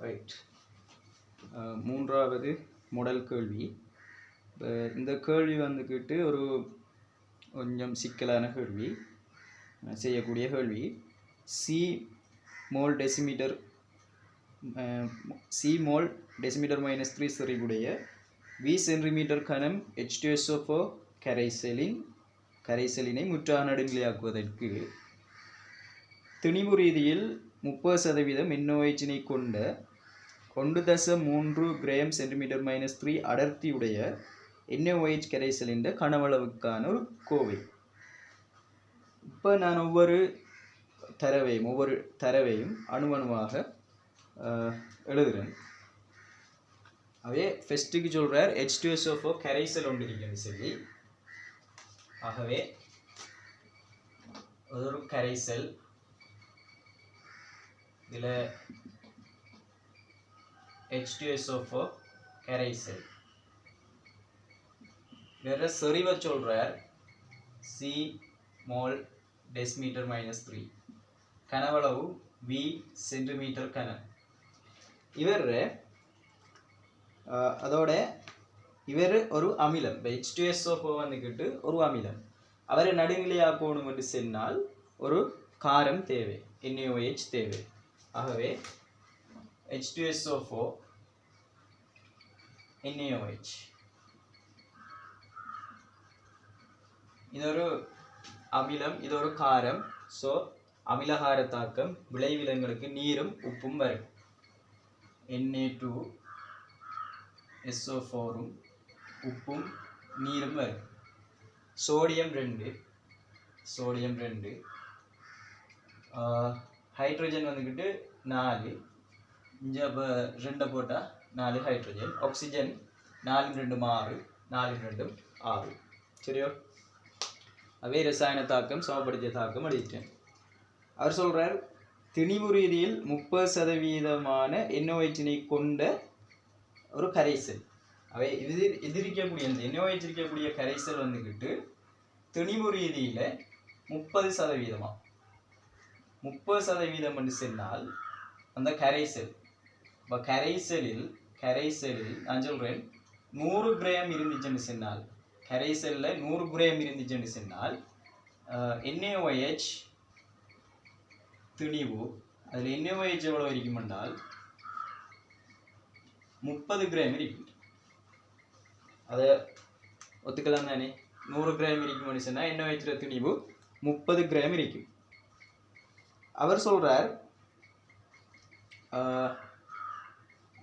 Right. மூன்றாவது முதல் கேள்வி. இந்த கேள்வி வந்துக்கிட்டு ஒரு கொஞ்சம் சிக்கலான கேள்வி, செய்யக்கூடிய கேள்வி. C mole decimetre -3 செறிவுடைய V centimetre கனம் H2SO4 கரைசலினை முற்றாக நடுநிலையாக்குவதற்கு திணிவு ரீதியில் 30% NOH கொண்ட 1.3 கிராம் சென்டிமீட்டர் -3 அடர்த்தியுடைய NOH கரைசலின் கனவளவுக்கான ஒரு கோவை. இப்போ நான் ஒவ்வொரு தரவையும் அணுவணுவாக எழுதுகிறேன். அவே ஃபர்ஸ்ட்டுக்கு சொல்கிறார் H2SO4 கரைசல் ஒன்று இருக்குன்னு சொல்லி. ஆகவே ஒரு கரைசல், இதில் H2SO4 கரைசல் வேற செறிவை சொல்கிறார் C மோல் டெசிமீட்டர் -3, கனவளவு V சென்டிமீட்டர் கனம். இவர் ஒரு அமிலம். இப்போ H2SO4 வந்துக்கிட்டு ஒரு அமிலம். அவரை நடுநிலையாக்கணும் என்று சொன்னால் ஒரு காரம் தேவை, NaOH தேவை. ஆகவே H2SO4 NaOH இது ஒரு அமிலம், இது ஒரு காரம். ஸோ அமிலகார தாக்கம் விளைவிலங்களுக்கு நீரும் உப்பும் வரும். Na2SO4 உப்பும் நீரும் வரும். சோடியம் 2, ஹைட்ரஜன் வந்துக்கிட்டு 4, இங்கே அப்போ 2 போட்டால் 4 ஹைட்ரஜன். ஆக்சிஜன் 4 2 6, 4 2 6. சரியோ? அவே ரசாயன தாக்கம், சமப்படுத்திய தாக்கம் அடித்தேன். அவர் சொல்கிறார் திணிவு ரீதியில் 30% NOH கொண்ட ஒரு கரைசல். அவை எதிர்க்கக்கூடிய NOH இருக்கக்கூடிய கரைசல் வந்துக்கிட்டு திணிவு ரீதியில் 30%. 30% என்று சொன்னால் அந்த கரைசல், இப்போ கரைசலில் நான் சொல்கிறேன் 100 கிராம் இருந்துச்சுன்னு சொன்னால், கரைசலில் 100 கிராம் இருந்துச்சுன்னு சொன்னால் NaOH திணிவு, அதில் NaOH எவ்வளோ இருக்கும் என்றால் 30 கிராம் இருக்கும். அதை ஒத்துக்கலாம் தானே? 100 கிராம் இருக்கும்னு சொன்னால் NaOH திணிவு 30 கிராம் இருக்கும். அவர் சொல்கிறார்,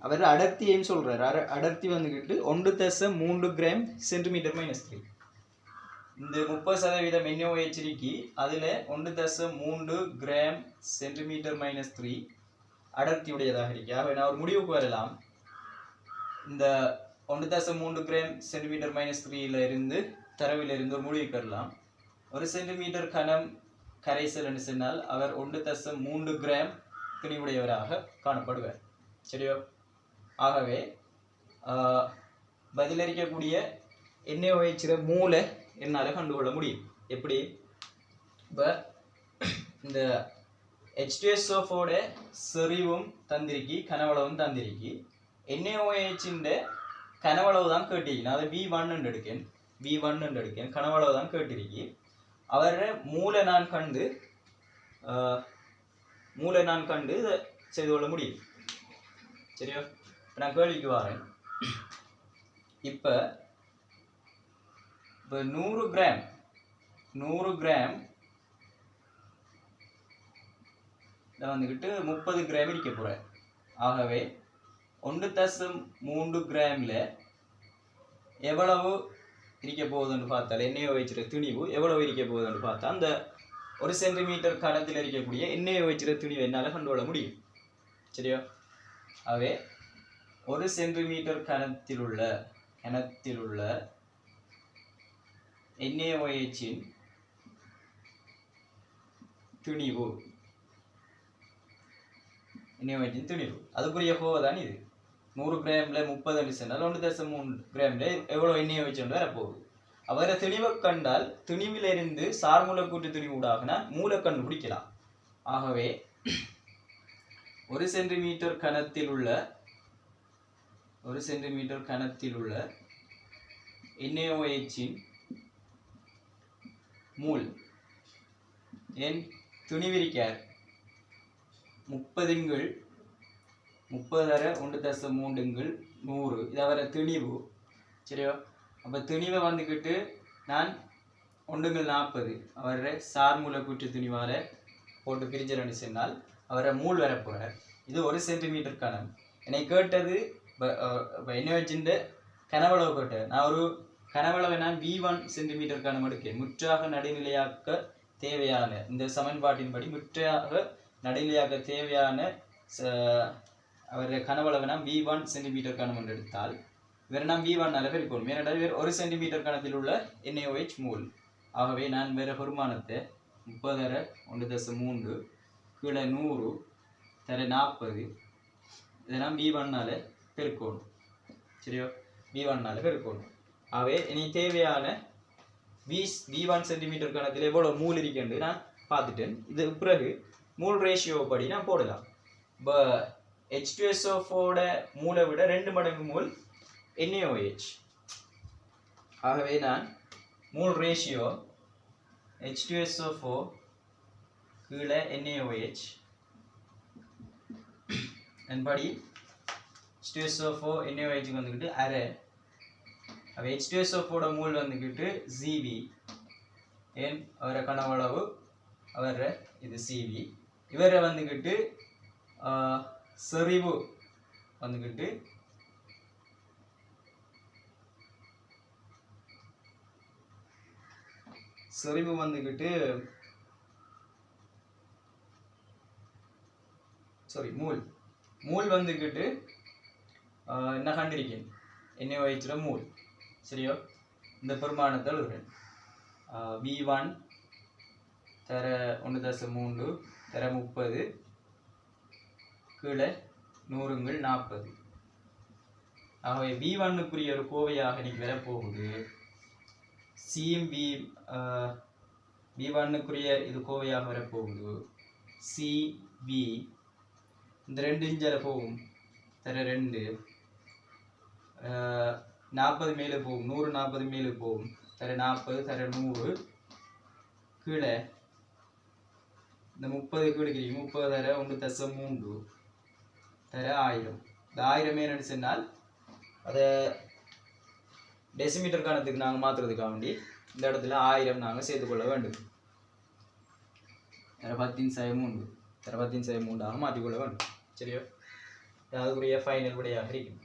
அவர் அடர்த்தியையும் சொல்கிறார். அடர்த்தி வந்துக்கிட்டு 1.3 கிராம் சென்டிமீட்டர் -3. இந்த 30% NaOH இருக்கு, அதில் 1.3 கிராம் சென்டிமீட்டர் -3 அடர்த்தியுடையதாக இருக்கு. ஆகவே நான் ஒரு முடிவுக்கு வரலாம். இந்த 1.3 கிராம் சென்டிமீட்டர் -3 இருந்து தரவிலிருந்து ஒரு முடிவுக்கு வரலாம். ஒரு சென்டிமீட்டர் கனம் கரைசல் என்று சொன்னால் அவர் 1.3 கிராம் திணிவுடையவராக காணப்படுவார். சரியோ? ஆகவே பதிலளிக்கக்கூடிய NaOH மூளை என்னால் கண்டுகொள்ள முடியும். எப்படி? இப்போ இந்த H2SO4 செறிவும் தந்திருக்கி, கனவளவும் தந்திருக்கி. NaOH கனவளவு தான் கேட்டிருக்கேன். அதை V1 எடுக்கேன், கனவளவு தான் கேட்டிருக்கி. அவர மூளை நான் கண்டு இதை செய்து கொள்ள முடியும். சரியா? இப்போ நான் கேள்விக்கு வரேன். இப்போ 100 கிராம் வந்துக்கிட்டு 30 கிராம் இருக்க போகிறேன். ஆகவே 1.3 கிராமில் எவ்வளவு இருக்க போகுதுன்னு பார்த்தால் NaOH திணிவு எவ்வளவு இருக்க போகுதுன்னு பார்த்தா அந்த 1 சென்டிமீட்டர் கனத்தில் இருக்கக்கூடிய NaOH திணிவு என்னால் கண்டுகொள்ள முடியும். சரியா? ஆகவே 1 சென்டிமீட்டர் கனத்தில் உள்ள NaOH திணிவு, அதுக்குரிய கோவை தான் இது. 100 கிராமில் 30 சொன்னால் 1.3 கிராமில் எவ்வளோ NaOH வரப்போகுது. அவரை திணிவை கண்டால் திணிவிலிருந்து சார்மூலக்கூற்று திணிவு ஊடாக மூல கண்டுபிடிக்கலாம். ஆகவே 1 சென்டிமீட்டர் கனத்தில் உள்ள NaOH இன் மூல் என் துணிவிரிக்கார் 30 1/3 100 இது அவர திணிவு சரியோ. அப்போ திணிவை வந்துக்கிட்டு நான் 1/40 அவரை சார்மூல கூற்று திணிவார போட்டு பிரிஞ்சு சொன்னால் அவரை மூல் வரப்போகிறார். இது 1 சென்டிமீட்டர் கனம். என்னை கேட்டது NaOH கனவளவு கேட்டேன். நான் ஒரு கனவளவை நான் V1 சென்டிமீட்டர் கனம் எடுக்கேன். முற்றாக நடுநிலையாக்க தேவையான இந்த சமன்பாட்டின்படி முற்றாக நடுநிலையாக்க தேவையான அவருடைய கனவளவை நாம் V1 சென்டிமீட்டர் கனம் என்று எடுத்தால் இவர் நாம் V1 பெருக்கணும். ஏனென்றால் இவர் 1 சென்டிமீட்டர் கனத்தில் உள்ள NaOH மூல். ஆகவே நான் வேற பெருமானத்தை 30/1/3 கீழே 100 தர 40 இதை நாம் V1 பெருக்கணும். சரியோ, V1 பெருக்கணும். ஆகவே இனி தேவையான V1 சென்டிமீட்டர் கணத்தில் எவ்வளோ மூல் இருக்குன்னு நான் பார்த்துட்டேன். இது பிறகு மூல் ரேஷியோ படி நான் போடலாம். இப்போ H2SO4 மூலை விட 2 மடங்கு மூல் NaOH. ஆகவே நான் மூல் ரேஷியோ H2SO4 கீழே NaOH என்படி H2SO4 NaOH வந்துக்கிட்டு அரை. அப்போ H2SO4 மூல் வந்துக்கிட்டு CV. ஏன் அவரை கனவளவு அவரை இது CV. இவரை வந்துக்கிட்டு செறிவு வந்துக்கிட்டு மூல் வந்துக்கிட்டு என்ன கண்டிருக்கேன் NaOH மூல். சரியோ, இந்த பெருமானத்தை எழுதுறேன். V1 தர 1/3 தர 30 கீழே 100/40. ஆகவே V1க்குரிய ஒரு கோவையாக இன்னைக்கு வரப்போகுது. சியும் V1க்குரிய இது கோவையாக வரப்போகுது. CV இந்த 2 இன்ச்சில் போகும் தர 2 40 மேலே போகும் 140 மேலே போகும் தர 40 தர 100 கீழே இந்த 30 கீழே 30 தர 1/3 தர 1000. இந்த 1000 என்னன்னு சொன்னால் அதை டெசிமீட்டர் கணத்துக்கு நாங்கள் மாற்றுறதுக்காக வேண்டி இந்த இடத்துல 1000 நாங்கள் சேர்த்துக்கொள்ள வேண்டும். தர 10/3 தர 10/3 மாற்றிக்கொள்ள வேண்டும். சரியோ, அதுக்குரிய ஃபைனல் விடையாக இருக்கும்.